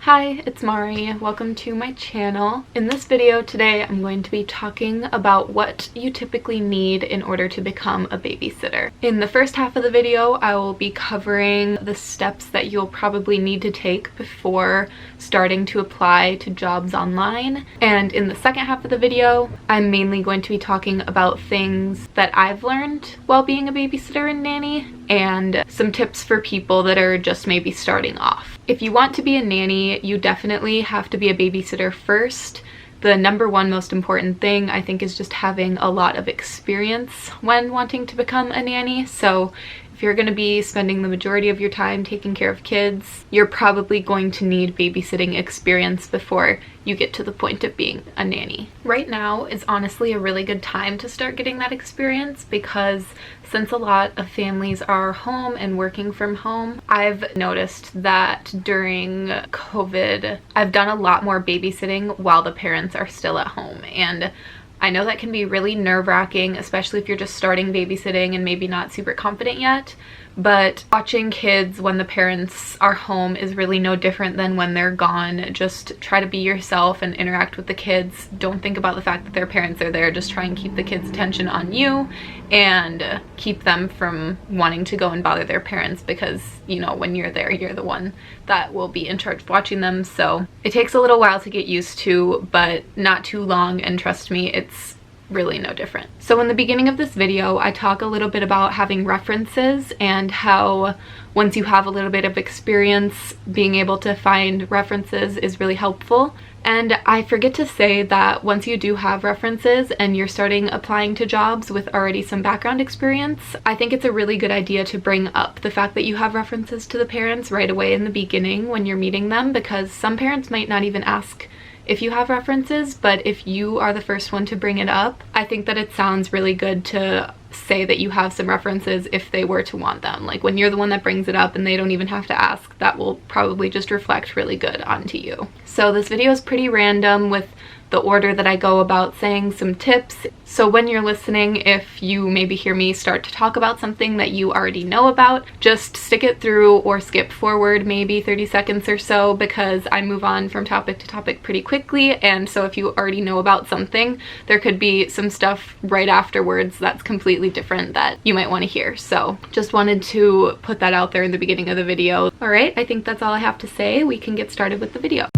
Hi, it's Mari. Welcome to my channel. In this video today, I'm going to be talking about what you typically need in order to become a babysitter. In the first half of the video, I will be covering the steps that you'll probably need to take before starting to apply to jobs online. And in the second half of the video, I'm mainly going to be talking about things that I've learned while being a babysitter and nanny, and some tips for people that are just maybe starting off. If you want to be a nanny, you definitely have to be a babysitter first. The number one most important thing, I think, is just having a lot of experience when wanting to become a nanny. So if you're going to be spending the majority of your time taking care of kids, you're probably going to need babysitting experience before you get to the point of being a nanny. Right now is honestly a really good time to start getting that experience because since a lot of families are home and working from home, I've noticed that during COVID, I've done a lot more babysitting while the parents are still at home. And I know that can be really nerve-wracking, especially if you're just starting babysitting and maybe not super confident yet, but watching kids when the parents are home is really no different than when they're gone. Just try to be yourself and interact with the kids. Don't think about the fact that their parents are there. Just try and keep the kids' attention on you and keep them from wanting to go and bother their parents because, you know, when you're there, you're the one that will be in charge of watching them. So it takes a little while to get used to, but not too long, and trust me, it's really no different. So in the beginning of this video, I talk a little bit about having references and how once you have a little bit of experience, being able to find references is really helpful. And I forget to say that once you do have references and you're starting applying to jobs with already some background experience, I think it's a really good idea to bring up the fact that you have references to the parents right away in the beginning when you're meeting them, because some parents might not even ask if you have references, but if you are the first one to bring it up, I think that it sounds really good to say that you have some references if they were to want them. Like when you're the one that brings it up and they don't even have to ask, that will probably just reflect really good onto you. So this video is pretty random with the order that I go about saying some tips. So when you're listening, if you maybe hear me start to talk about something that you already know about, just stick it through or skip forward maybe 30 seconds or so, because I move on from topic to topic pretty quickly. And so if you already know about something, there could be some stuff right afterwards that's completely different that you might want to hear. So just wanted to put that out there in the beginning of the video. All right, I think that's all I have to say. We can get started with the video.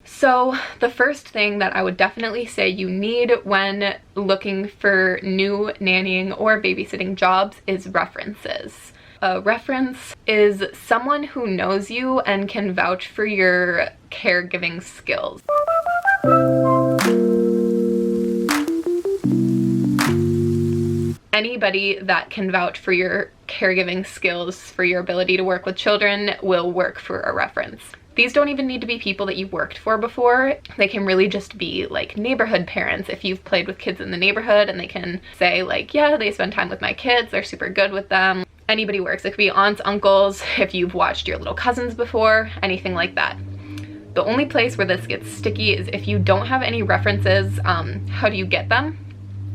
So the first thing that I would definitely say you need when looking for new nannying or babysitting jobs is references. A reference is someone who knows you and can vouch for your caregiving skills. Anybody that can vouch for your caregiving skills, for your ability to work with children, will work for a reference. These don't even need to be people that you've worked for before. They can really just be like neighborhood parents if you've played with kids in the neighborhood, and they can say like, yeah, they spend time with my kids, they're super good with them. Anybody works. It could be aunts, uncles, if you've watched your little cousins before, anything like that. The only place where this gets sticky is if you don't have any references. How do you get them?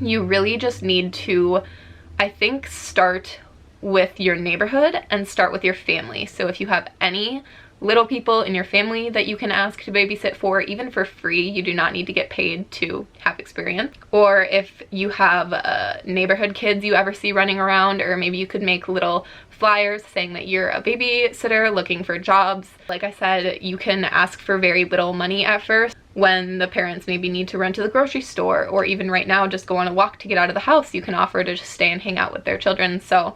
You really just need to, I think, start with your neighborhood and start with your family. So if you have any little people in your family that you can ask to babysit for, even for free, you do not need to get paid to have experience. Or if you have neighborhood kids you ever see running around, or maybe you could make little flyers saying that you're a babysitter looking for jobs. Like I said, you can ask for very little money at first when the parents maybe need to run to the grocery store, or even right now just go on a walk to get out of the house. You can offer to just stay and hang out with their children. So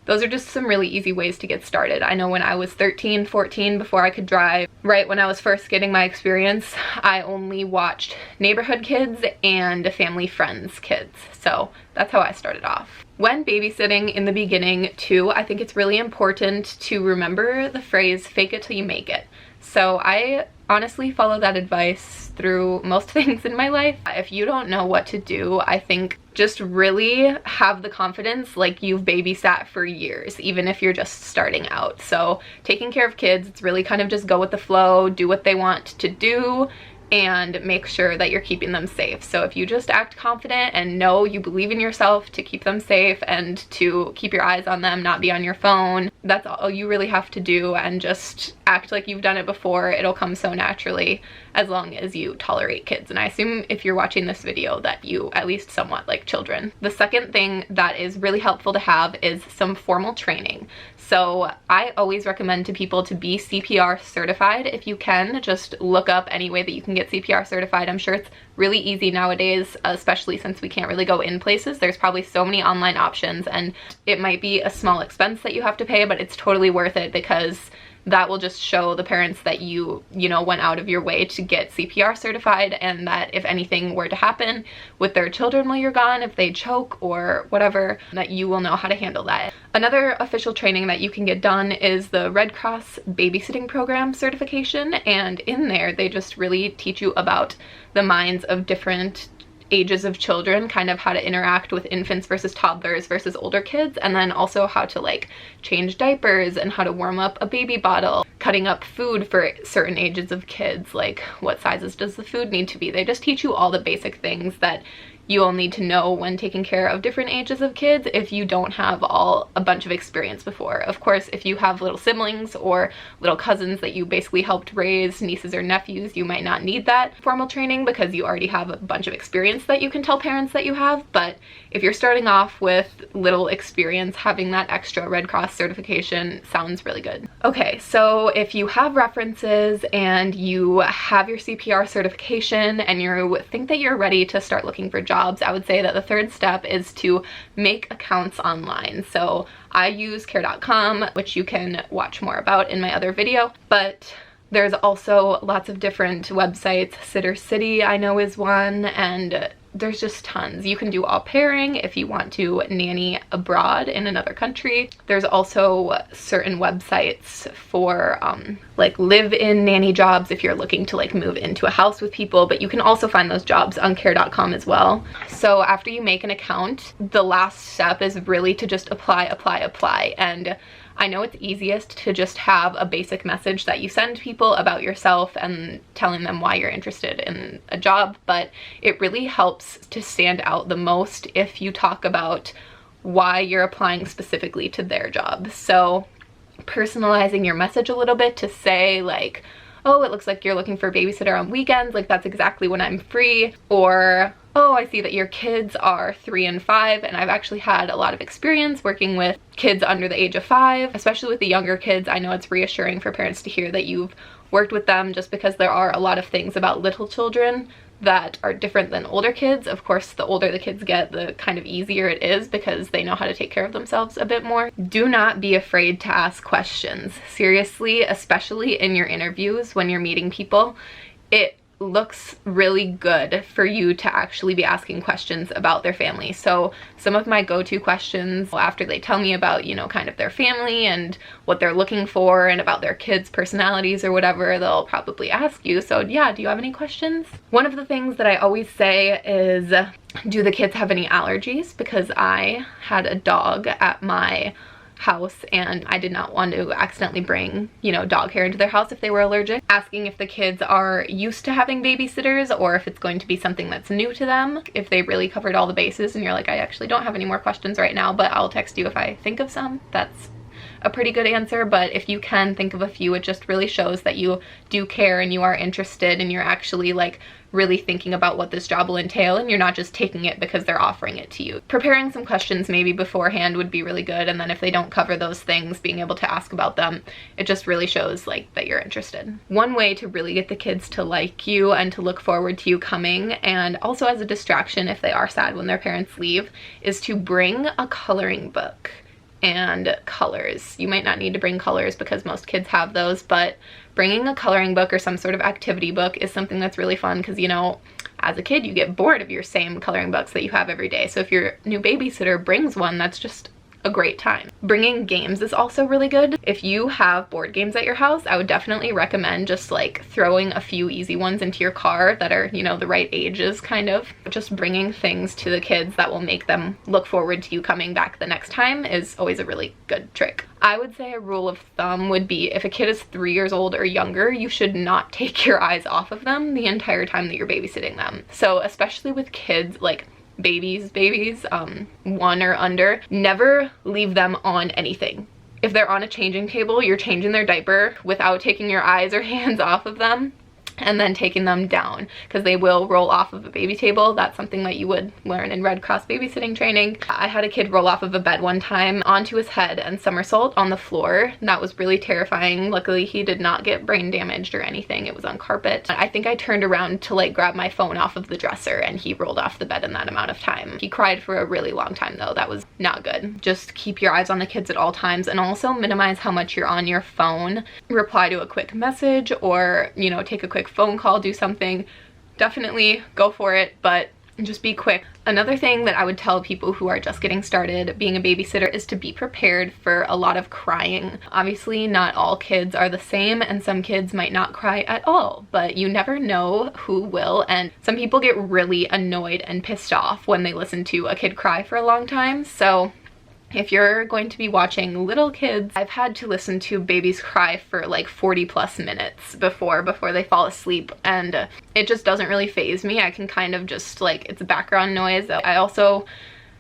those are just some really easy ways to get started. I know when I was 13, 14, before I could drive, right when I was first getting my experience, I only watched neighborhood kids and family friends kids. So that's how I started off. When babysitting in the beginning too, I think it's really important to remember the phrase, fake it till you make it. So I honestly follow that advice through most things in my life. If you don't know what to do, I think just really have the confidence like you've babysat for years, even if you're just starting out. So taking care of kids, it's really kind of just go with the flow, do what they want to do, and make sure that you're keeping them safe. So if you just act confident and know you believe in yourself to keep them safe and to keep your eyes on them, not be on your phone, that's all you really have to do, and just act like you've done it before. It'll come so naturally as long as you tolerate kids. And I assume if you're watching this video that you at least somewhat like children. The second thing that is really helpful to have is some formal training. So I always recommend to people to be CPR certified if you can. Just look up any way that you can get CPR certified. I'm sure it's really easy nowadays, especially since we can't really go in places. There's probably so many online options, and it might be a small expense that you have to pay, but it's totally worth it, because that will just show the parents that you know, went out of your way to get CPR certified, and that if anything were to happen with their children while you're gone, if they choke or whatever, that you will know how to handle that. Another official training that you can get done is the Red Cross Babysitting Program certification, and in there they just really teach you about the minds of different ages of children, kind of how to interact with infants versus toddlers versus older kids, and then also how to like change diapers and how to warm up a baby bottle, cutting up food for certain ages of kids, like what sizes does the food need to be. They just teach you all the basic things that you will need to know when taking care of different ages of kids if you don't have a bunch of experience before. Of course, if you have little siblings or little cousins that you basically helped raise, nieces or nephews, you might not need that formal training because you already have a bunch of experience that you can tell parents that you have. But if you're starting off with little experience, having that extra Red Cross certification sounds really good. Okay, so if you have references and you have your CPR certification and you think that you're ready to start looking for jobs, I would say that the third step is to make accounts online. So I use care.com, which you can watch more about in my other video, but there's also lots of different websites. Sitter City I know is one, and there's just tons. You can do au pairing if you want to nanny abroad in another country. There's also certain websites for like live-in nanny jobs if you're looking to like move into a house with people, but you can also find those jobs on care.com as well. So after you make an account, the last step is really to just apply. And I know it's easiest to just have a basic message that you send people about yourself and telling them why you're interested in a job, but it really helps to stand out the most if you talk about why you're applying specifically to their job. So personalizing your message a little bit to say like, oh, it looks like you're looking for a babysitter on weekends, like that's exactly when I'm free, or oh, I see that your kids are 3 and 5, and I've actually had a lot of experience working with kids under the age of 5, especially with the younger kids. I know it's reassuring for parents to hear that you've worked with them, just because there are a lot of things about little children that are different than older kids. Of course, the older the kids get, the kind of easier it is because they know how to take care of themselves a bit more. Do not be afraid to ask questions. Seriously, especially in your interviews when you're meeting people, it looks really good for you to actually be asking questions about their family. So some of my go-to questions after they tell me about, you know, kind of their family and what they're looking for and about their kids' personalities or whatever, they'll probably ask you. So yeah, do you have any questions? One of the things that I always say is, do the kids have any allergies? Because I had a dog at my house and I did not want to accidentally bring, you know, dog hair into their house if they were allergic. Asking if the kids are used to having babysitters or if it's going to be something that's new to them. If they really covered all the bases and you're like, I actually don't have any more questions right now, but I'll text you if I think of some. That's a pretty good answer. But if you can think of a few, it just really shows that you do care and you are interested and you're actually like really thinking about what this job will entail, and you're not just taking it because they're offering it to you. Preparing some questions maybe beforehand would be really good, and then if they don't cover those things, being able to ask about them, it just really shows like that you're interested. One way to really get the kids to like you and to look forward to you coming, and also as a distraction if they are sad when their parents leave, is to bring a coloring book and colors. You might not need to bring colors because most kids have those, but bringing a coloring book or some sort of activity book is something that's really fun because, you know, as a kid you get bored of your same coloring books that you have every day. So if your new babysitter brings one that's just a great time. Bringing games is also really good. If you have board games at your house, I would definitely recommend just like throwing a few easy ones into your car that are, you know, the right ages kind of. Just bringing things to the kids that will make them look forward to you coming back the next time is always a really good trick. I would say a rule of thumb would be if a kid is 3 years old or younger, you should not take your eyes off of them the entire time that you're babysitting them. So especially with kids, like babies, 1 or under, never leave them on anything. If they're on a changing table, you're changing their diaper without taking your eyes or hands off of them, and then taking them down, because they will roll off of a baby table. That's something that you would learn in Red Cross babysitting training. I had a kid roll off of a bed one time onto his head and somersault on the floor. That was really terrifying. Luckily, he did not get brain damaged or anything. It was on carpet. I think I turned around to like grab my phone off of the dresser, and he rolled off the bed in that amount of time. He cried for a really long time though. That was not good. Just keep your eyes on the kids at all times, and also minimize how much you're on your phone. Reply to a quick message, or, you know, take a quick phone call, do something. Definitely go for it, but just be quick. Another thing that I would tell people who are just getting started being a babysitter is to be prepared for a lot of crying. Obviously, not all kids are the same, and some kids might not cry at all, but you never know who will, and some people get really annoyed and pissed off when they listen to a kid cry for a long time. So if you're going to be watching little kids, I've had to listen to babies cry for like 40+ minutes before they fall asleep, and it just doesn't really faze me. I can kind of just like, it's background noise. I also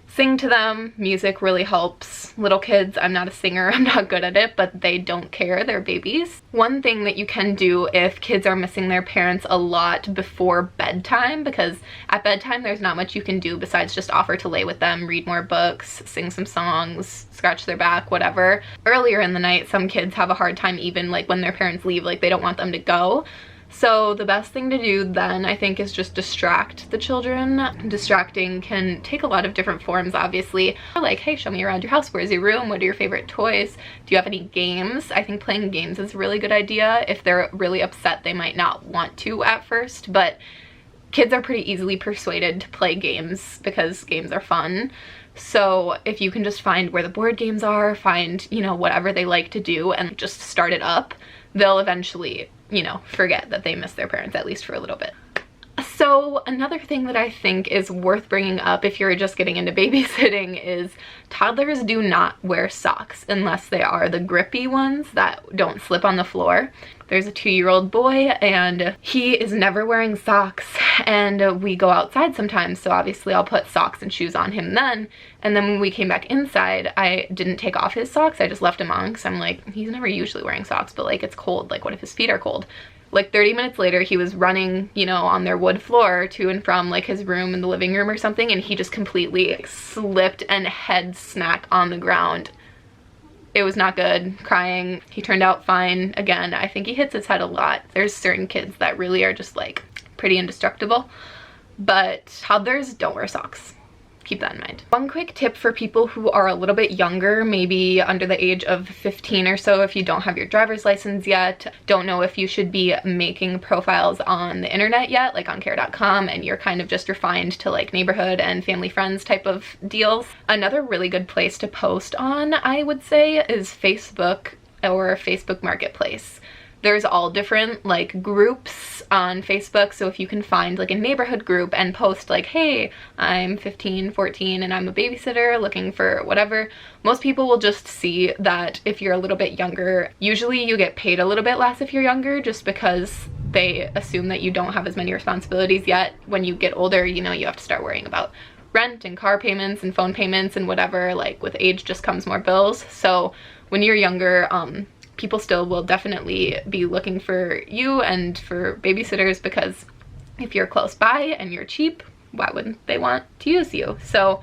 sing to them. Music really helps. Little kids, I'm not a singer, I'm not good at it, but they don't care, they're babies. One thing that you can do if kids are missing their parents a lot before bedtime, because at bedtime there's not much you can do besides just offer to lay with them, read more books, sing some songs, scratch their back, whatever. Earlier in the night, some kids have a hard time even like when their parents leave, like they don't want them to go. So the best thing to do then, I think, is just distract the children. Distracting can take a lot of different forms, obviously. Like, hey, show me around your house. Where's your room? What are your favorite toys? Do you have any games? I think playing games is a really good idea. If they're really upset, they might not want to at first, but kids are pretty easily persuaded to play games because games are fun. So if you can just find where the board games are, find, you know, whatever they like to do and just start it up, they'll eventually, you know, forget that they miss their parents, at least for a little bit. So another thing that I think is worth bringing up if you're just getting into babysitting is toddlers do not wear socks unless they are the grippy ones that don't slip on the floor. There's a 2-year-old boy and he is never wearing socks, and we go outside sometimes, so obviously I'll put socks and shoes on him then, and then when we came back inside I didn't take off his socks, I just left him on because I'm like, he's never usually wearing socks, but like it's cold, like what if his feet are cold? Like 30 minutes later, he was running, you know, on their wood floor to and from like his room in the living room or something, and he just completely slipped and head smack on the ground. It was not good, crying. He turned out fine. Again, I think he hits his head a lot. There's certain kids that really are just like pretty indestructible, but toddlers don't wear socks. Keep that in mind. One quick tip for people who are a little bit younger, maybe under the age of 15 or so, if you don't have your driver's license yet, don't know if you should be making profiles on the internet yet, like on care.com, and you're kind of just refined to like neighborhood and family friends type of deals. Another really good place to post on, I would say, is Facebook or Facebook Marketplace. There's all different like groups on Facebook, so if you can find like a neighborhood group and post like, hey, I'm 15, 14 and I'm a babysitter looking for whatever, most people will just see that if you're a little bit younger. Usually you get paid a little bit less if you're younger, just because they assume that you don't have as many responsibilities yet. When you get older, you know, you have to start worrying about rent and car payments and phone payments and whatever. Like with age just comes more bills. So when you're younger, people still will definitely be looking for you and for babysitters, because if you're close by and you're cheap, why wouldn't they want to use you? So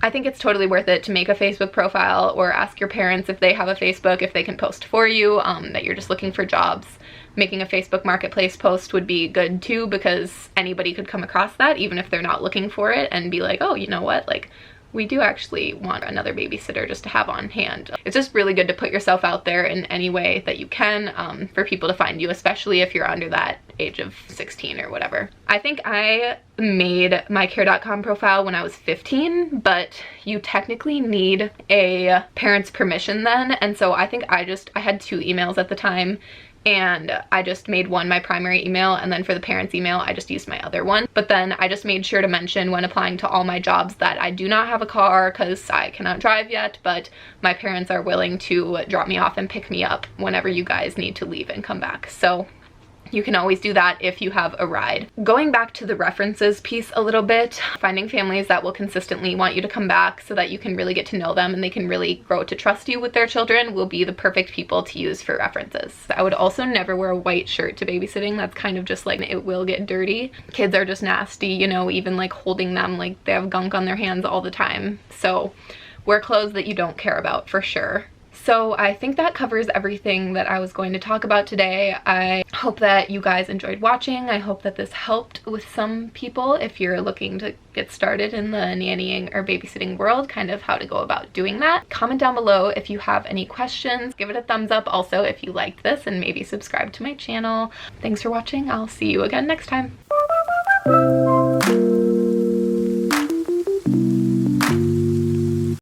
I think it's totally worth it to make a Facebook profile, or ask your parents if they have a Facebook, if they can post for you, that you're just looking for jobs. Making a Facebook Marketplace post would be good too, because anybody could come across that even if they're not looking for it and be like, oh, you know what, like we do actually want another babysitter just to have on hand. It's just really good to put yourself out there in any way that you can for people to find you, especially if you're under that age of 16 or whatever. I think I made my care.com profile when I was 15, but you technically need a parent's permission then, and so I think I had 2 emails at the time, and I just made one my primary email, and then for the parents' email I just used my other one. But then I just made sure to mention when applying to all my jobs that I do not have a car because I cannot drive yet, but my parents are willing to drop me off and pick me up whenever you guys need to leave and come back. So you can always do that if you have a ride. Going back to the references piece a little bit, finding families that will consistently want you to come back so that you can really get to know them and they can really grow to trust you with their children will be the perfect people to use for references. I would also never wear a white shirt to babysitting. That's kind of just like, it will get dirty. Kids are just nasty, you know, even like holding them, like they have gunk on their hands all the time. So wear clothes that you don't care about for sure. So I think that covers everything that I was going to talk about today. I hope that you guys enjoyed watching. I hope that this helped with some people if you're looking to get started in the nannying or babysitting world, kind of how to go about doing that. Comment down below if you have any questions. Give it a thumbs up also if you liked this, and maybe subscribe to my channel. Thanks for watching. I'll see you again next time.